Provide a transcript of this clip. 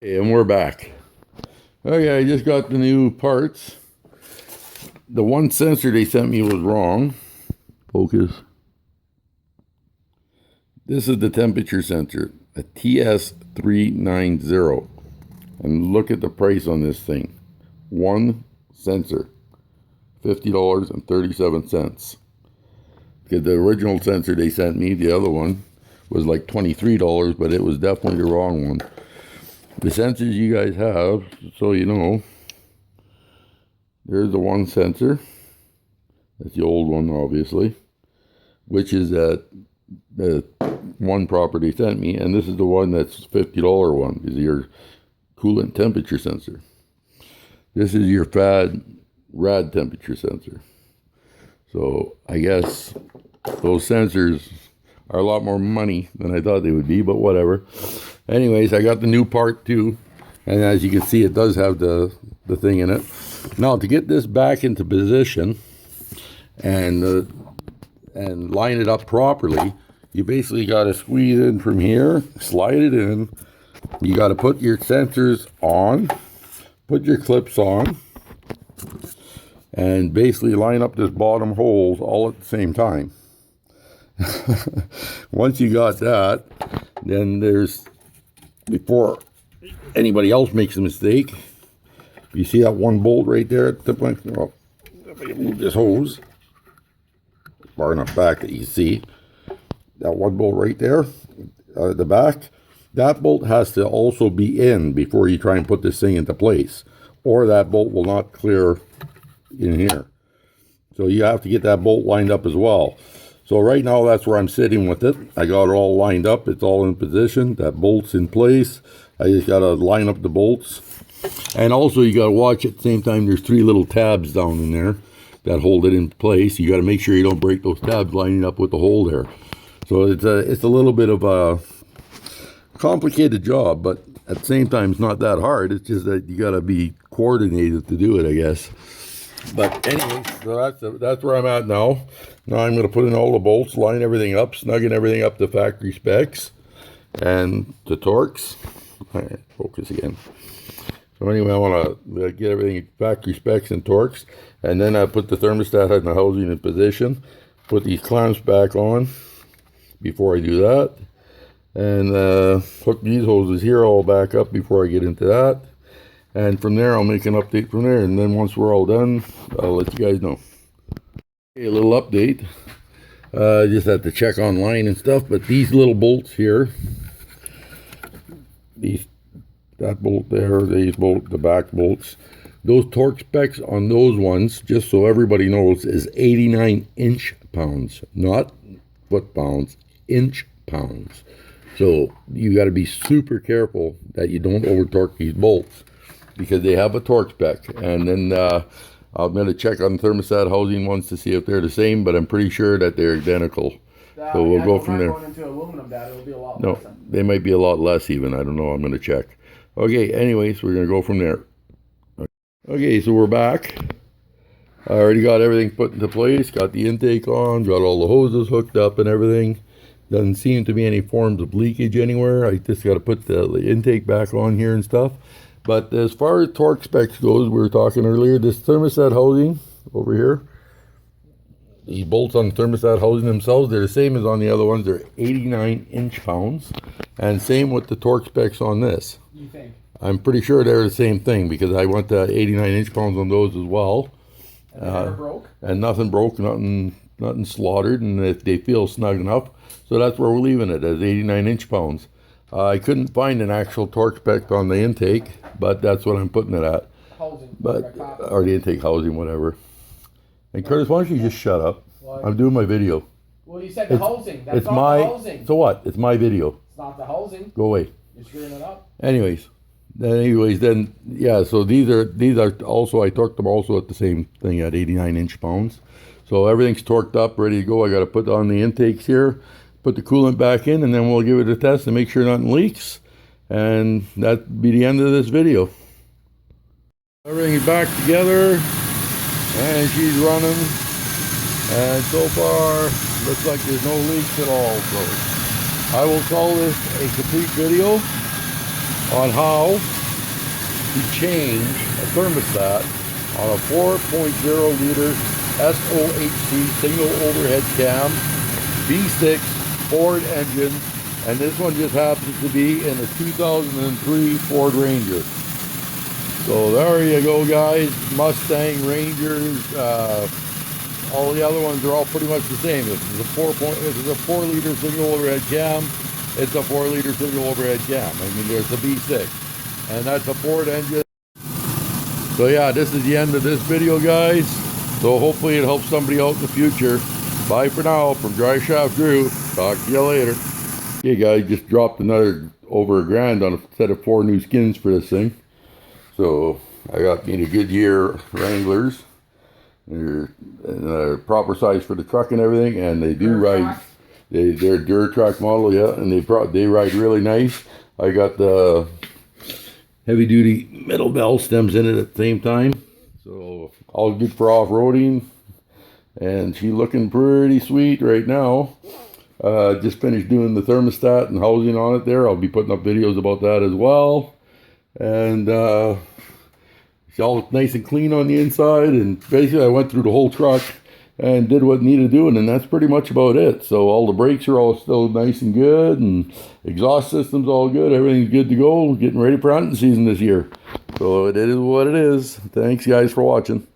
And we're back. Okay, I just got the new parts. The one sensor they sent me was wrong. Focus. This is the temperature sensor, a TS390. And look at the price on this thing. One sensor, $50.37. Because the original sensor they sent me, the other one, was like $23, but it was definitely the wrong one. The sensors you guys have, so you know, there's the one sensor. That's the old one, obviously, which is at the one property sent me, and this is the one that's $50 one, is your coolant temperature sensor. This is your rad temperature sensor. So I guess those sensors are a lot more money than I thought they would be, but whatever. Anyways, I got the new part too, and as you can see, it does have the thing in it. Now, to get this back into position and line it up properly, you basically got to squeeze in from here, slide it in. You got to put your sensors on, put your clips on, and basically line up this bottom holes all at the same time. Once you got that, then there's, before anybody else makes a mistake, you see that one bolt right there at the point. Well, if I move this hose far enough back that you see that one bolt right there at the back, that bolt has to also be in before you try and put this thing into place, or that bolt will not clear in here. So you have to get that bolt lined up as well. So right now, that's where I'm sitting with it. I got it all lined up. It's all in position. That bolt's in place. I just got to line up the bolts. And also, you got to watch at the same time, there's 3 little tabs down in there that hold it in place. You got to make sure you don't break those tabs lining up with the hole there. So it's a little bit of a complicated job, but at the same time, it's not that hard. It's just that you got to be coordinated to do it, I guess. But anyway, so that's where I'm at now. Now I'm going to put in all the bolts, line everything up, snugging everything up to factory specs and to Torx. Focus again. So anyway, I want to get everything factory specs and Torx, and then I put the thermostat and the housing in position. Put these clamps back on before I do that, and hook these hoses here all back up before I get into that. And from there, I'll make an update from there. And then once we're all done, I'll let you guys know. Okay, a little update. Just had to check online and stuff. But these little bolts here, that bolt there, these bolt, the back bolts, those torque specs on those ones, just so everybody knows, is 89 inch pounds, not foot pounds, inch pounds. So you got to be super careful that you don't over torque these bolts, because they have a torque spec. And then I'm going to check on thermostat housing ones to see if they're the same, but I'm pretty sure that they're identical. So we'll go from there. Going into aluminum, it'll be a lot no, less. They might be a lot less even. I don't know. I'm going to check. Okay, anyways, we're going to go from there. Okay, so we're back. I already got everything put into place, got the intake on, got all the hoses hooked up and everything. Doesn't seem to be any forms of leakage anywhere. I just got to put the intake back on here and stuff. But as far as torque specs goes, we were talking earlier, this thermostat housing over here, these bolts on the thermostat housing themselves, they're the same as on the other ones. They're 89 inch pounds. And same with the torque specs on this. You think? I'm pretty sure they're the same thing, because I went to 89 inch pounds on those as well. And they never broke? And nothing broke, nothing slaughtered, and if they feel snug enough. So that's where we're leaving it, as 89 inch pounds. I couldn't find an actual torque spec on the intake, but that's what I'm putting it at. Housing. Or the intake housing, whatever. And Curtis, why don't you just shut up? What? I'm doing my video. Well, you said the housing. That's It's not my, the housing. so what? It's my video. It's not the housing. Go away. You're screwing it up. Anyways, then yeah. So these are also, I torqued them also at the same thing at 89 inch pounds. So everything's torqued up, ready to go. I got to put on the intakes here, put the coolant back in, and then we'll give it a test and make sure nothing leaks. And that'd be the end of this video. Everything's back together, and she's running. And so far, looks like there's no leaks at all. So I will call this a complete video. on how to change a thermostat on a 4.0 liter SOHC single overhead cam V6 Ford engine, and this one just happens to be in a 2003 Ford Ranger. So there you go, guys. Mustang, Rangers, all the other ones are all pretty much the same. If it's a 4 liter single overhead cam, it's a 4 liter single overhead cam. I mean, there's a V6, and that's a Ford engine. So yeah, this is the end of this video, guys. So hopefully it helps somebody out in the future. Bye for now from Dry Shaft Drew. Talk to you later. Okay, guys, just dropped another over $1,000 on a set of 4 new skins for this thing. So I got me the Goodyear Wranglers. They're proper size for the truck and everything, and they do ride. They're dirt track model, yeah, and they ride really nice. I got the heavy duty metal bell stems in it at the same time, so all good for off-roading. And she's looking pretty sweet right now. Just finished doing the thermostat and housing on it there. I'll be putting up videos about that as well. And it's all nice and clean on the inside, and basically I went through the whole truck and did what needed doing, and that's pretty much about it. So all the brakes are all still nice and good, and exhaust system's all good. Everything's good to go. Getting ready for hunting season this year. So it is what it is. Thanks, guys, for watching.